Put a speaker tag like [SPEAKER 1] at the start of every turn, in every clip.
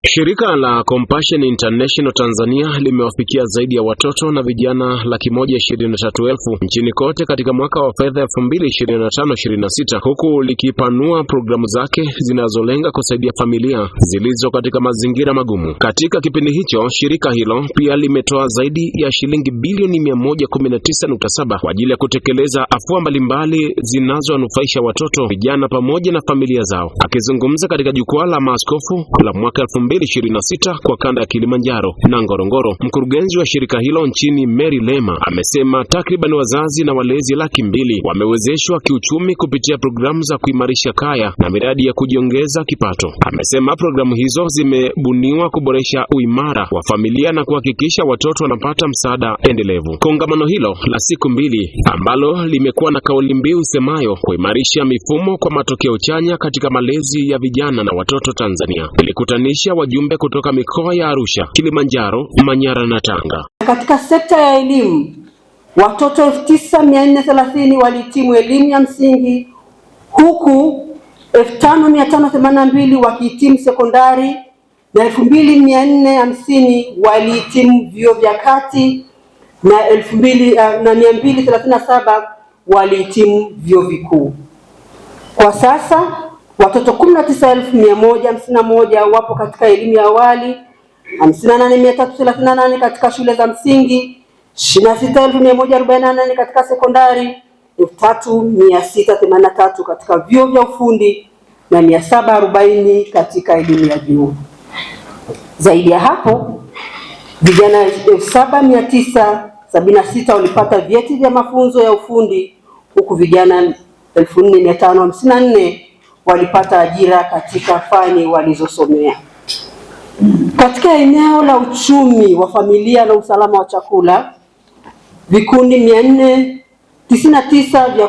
[SPEAKER 1] Shirika la Compassion International Tanzania limewafikia zaidi ya watoto na vijana 123,000 nchini kote katika mwaka wa fedha 2025-26, huku likipanua programu zake zinazolenga kusaidia familia zilizo katika mazingira magumu. Katika kipindi hicho, shirika hilo pia limetoa zaidi ya shilingi bilioni 119.7 kwa ajili ya kutekeleza afua mbalimbali zinazowanufaisha watoto, vijana pamoja na familia zao. Akizungumza katika jukwaa la maaskofu la mwaka 2026 kwa kanda ya Kilimanjaro na Ngorongoro, mkurugenzi wa shirika hilo nchini Mary Lema amesema takriban wazazi na walezi 200,000 wamewezeshwa kiuchumi kupitia programu za kuimarisha kaya na miradi ya kujiongeza kipato. Amesema programu hizo zimebuniwa kuboresha uimara wa familia na kuhakikisha watoto wanapata msaada endelevu. Kongamano hilo la siku 2 ambalo limekuwa na kauli mbiu semayo kuimarisha mifumo kwa matokeo chanya katika malezi ya vijana na watoto Tanzania, ilikutanisha wajumbe kutoka mikoa ya Arusha, Kilimanjaro, Manyara na Tanga.
[SPEAKER 2] Katika sekta ya elimu, watoto 9,430 walihitimu elimu ya msingi, huku 5,582 wakihitimu sekondari na 2,450 walihitimu vyuo vya kati na 2,237 walihitimu vyuo vikuu. Kwa sasa watoto 19,151 wapo katika elimu ya awali, 58,338 katika shule za msingi, 26,148 katika sekondari, 3,683 katika vyuo vya ufundi na 740 katika elimu ya juu. Zaidi ya hapo, vijana 7,976 walipata vyeti vya mafunzo ya ufundi, huku vijana 4,554 walipata ajira katika fani walizosomea. Katika eneo la uchumi wa familia na usalama wa chakula, vikundi 499 vya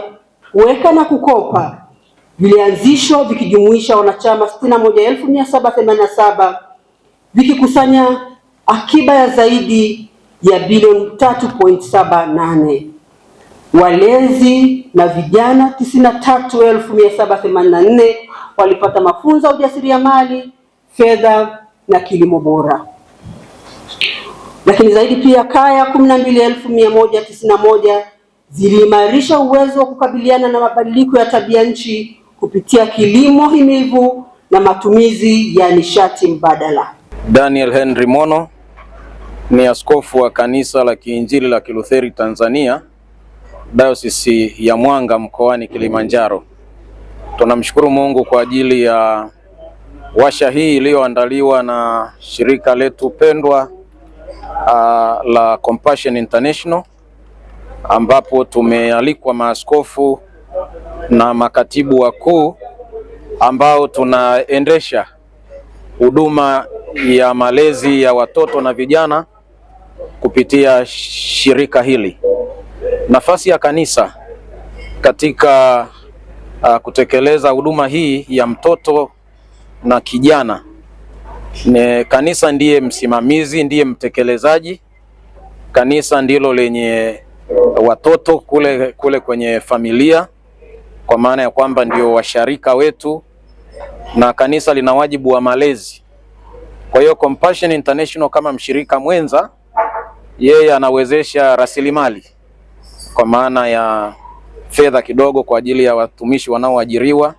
[SPEAKER 2] kuweka na kukopa vilianzishwa vikijumuisha wanachama 61,787 vikikusanya akiba ya zaidi ya bilioni 3.78. Walezi na vijana 93,784 walipata mafunzo ya ujasiriamali, fedha na kilimo bora. Lakini zaidi pia kaya 12,191 ziliimarisha uwezo wa kukabiliana na mabadiliko ya tabia nchi kupitia kilimo himivu na matumizi ya nishati mbadala.
[SPEAKER 3] Daniel Henry Mono ni askofu wa kanisa la Kiinjili la Kilutheri Tanzania, Dayosisi ya Mwanga mkoani Kilimanjaro. Tunamshukuru Mungu kwa ajili ya washa hii iliyoandaliwa na shirika letu pendwa la Compassion International, ambapo tumealikwa maaskofu na makatibu wakuu ambao tunaendesha huduma ya malezi ya watoto na vijana kupitia shirika hili. Nafasi ya kanisa katika kutekeleza huduma hii ya mtoto na kijana, kanisa ndiye msimamizi, ndiye mtekelezaji. Kanisa ndilo lenye watoto kule kwenye familia, kwa maana ya kwamba ndio washarika wetu, na kanisa lina wajibu wa malezi. Kwa hiyo Compassion International kama mshirika mwenza, yeye anawezesha rasilimali kwa maana ya fedha kidogo kwa ajili ya watumishi wanaoajiriwa,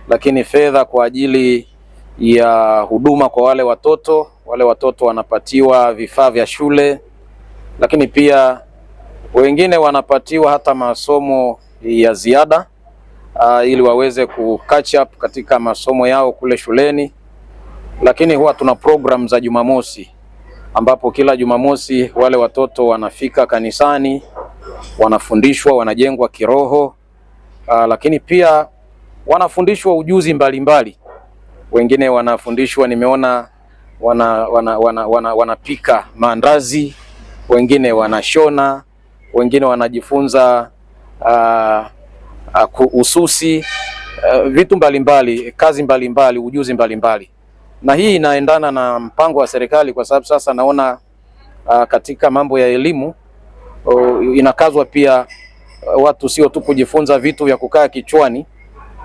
[SPEAKER 3] lakini fedha kwa ajili ya huduma kwa wale watoto. Wale watoto wanapatiwa vifaa vya shule, lakini pia wengine wanapatiwa hata masomo ya ziada ili waweze ku catch up katika masomo yao kule shuleni. Lakini huwa tuna program za Jumamosi, ambapo kila Jumamosi wale watoto wanafika kanisani, wanafundishwa, wanajengwa kiroho, lakini pia wanafundishwa ujuzi mbalimbali. Wengine wanafundishwa, nimeona wanapika maandazi, wengine wanashona, wengine wanajifunza ususi, vitu mbalimbali, kazi mbalimbali, ujuzi mbalimbali. Na hii inaendana na mpango wa serikali, kwa sababu sasa naona katika mambo ya elimu inakazwa pia watu sio tu kujifunza vitu vya kukaa kichwani,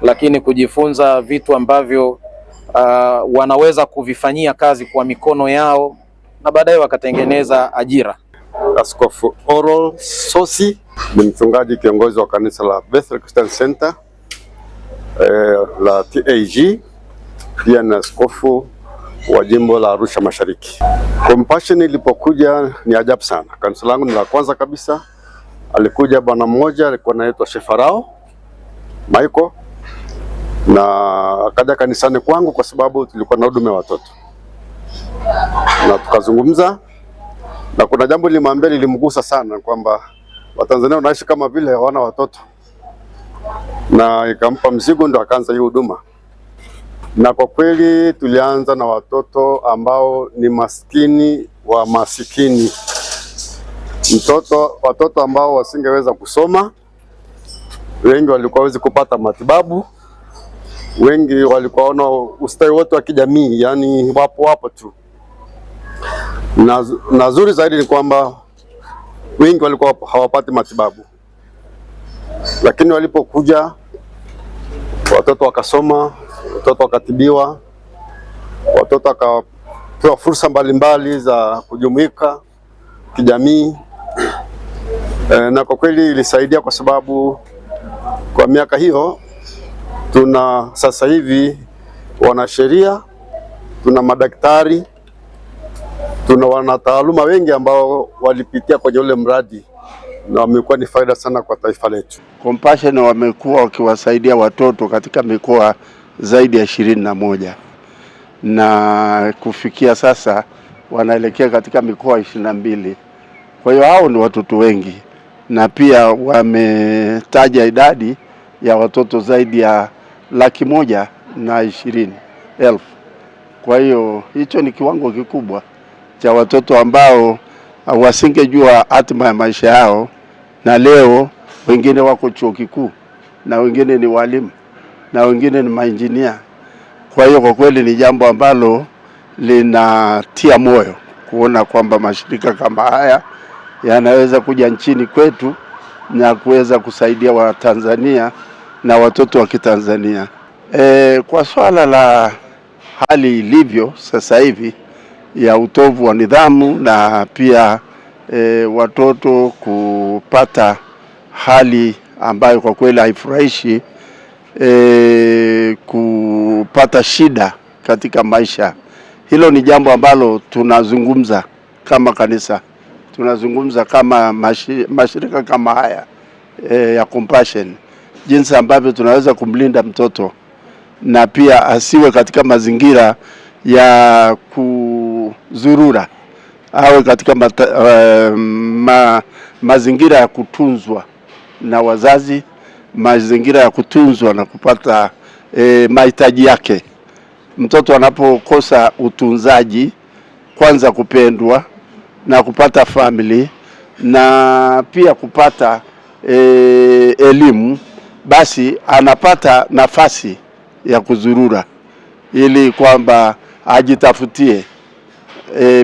[SPEAKER 3] lakini kujifunza vitu ambavyo wanaweza kuvifanyia kazi kwa mikono yao na baadaye wakatengeneza ajira.
[SPEAKER 4] Askofu Oral Sosi ni mchungaji kiongozi wa kanisa la Bethel Christian Center la TAG, pia ni askofu wa jimbo la Arusha Mashariki. Compassion ilipokuja ni ajabu sana. Kanisa langu ni la kwanza kabisa. Alikuja bwana mmoja alikuwa anaitwa Shefarao Michael, na akaja kanisani kwangu kwa sababu tulikuwa na huduma ya watoto, na tukazungumza, na kuna jambo nilimwambia lilimgusa sana, kwamba Watanzania wanaishi kama vile hawana watoto, na ikampa mzigo, ndo akaanza hii huduma. Na kwa kweli tulianza na watoto ambao ni maskini wa masikini, watoto ambao wasingeweza kusoma, wengi walikuwa hawezi kupata matibabu, wengi walikuwa wana ustawi wote wa kijamii, yani wapo tu. Na zuri zaidi ni kwamba wengi walikuwa hawapati matibabu, lakini walipokuja watoto wakasoma, watoto wakatibiwa, watoto wakapewa fursa mbalimbali za kujumuika kijamii. Na kwa kweli ilisaidia, kwa sababu kwa miaka hiyo tuna sasa hivi wanasheria, tuna madaktari, tuna wanataaluma wengi ambao walipitia kwenye ule mradi na wamekuwa ni faida sana kwa taifa letu.
[SPEAKER 5] Compassion wamekuwa wakiwasaidia watoto katika mikoa zaidi ya 21 na kufikia sasa wanaelekea katika mikoa 22. Kwa hiyo hao ni watoto wengi, na pia wametaja idadi ya watoto zaidi ya 120,000. Kwa hiyo hicho ni kiwango kikubwa cha watoto ambao wasingejua hatima ya maisha yao, na leo wengine wako chuo kikuu, na wengine ni walimu, na wengine ni mainjinia. Kwa hiyo kwa kweli ni jambo ambalo linatia moyo kuona kwamba mashirika kama haya yanaweza kuja nchini kwetu na kuweza kusaidia Watanzania na watoto wa Kitanzania. Kwa swala la hali ilivyo sasa hivi ya utovu wa nidhamu, na pia watoto kupata hali ambayo kwa kweli haifurahishi, kupata shida katika maisha, hilo ni jambo ambalo tunazungumza kama kanisa, tunazungumza kama mashirika kama haya ya Compassion, jinsi ambavyo tunaweza kumlinda mtoto na pia asiwe katika mazingira ya kuzurura, awe katika mazingira ya kutunzwa na wazazi, mazingira ya kutunzwa na kupata mahitaji yake. Mtoto anapokosa utunzaji, kwanza kupendwa na kupata family na pia kupata elimu, basi anapata nafasi ya kuzurura ili kwamba ajitafutie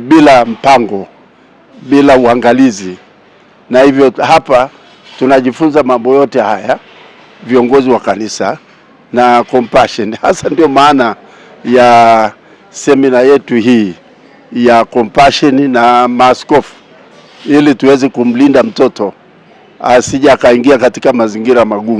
[SPEAKER 5] bila mpango, bila uangalizi. Na hivyo hapa tunajifunza mambo yote haya, viongozi wa kanisa na Compassion. Hasa ndio maana ya semina yetu hii ya Compassion na maaskofu, ili tuweze kumlinda mtoto asije akaingia katika mazingira magumu.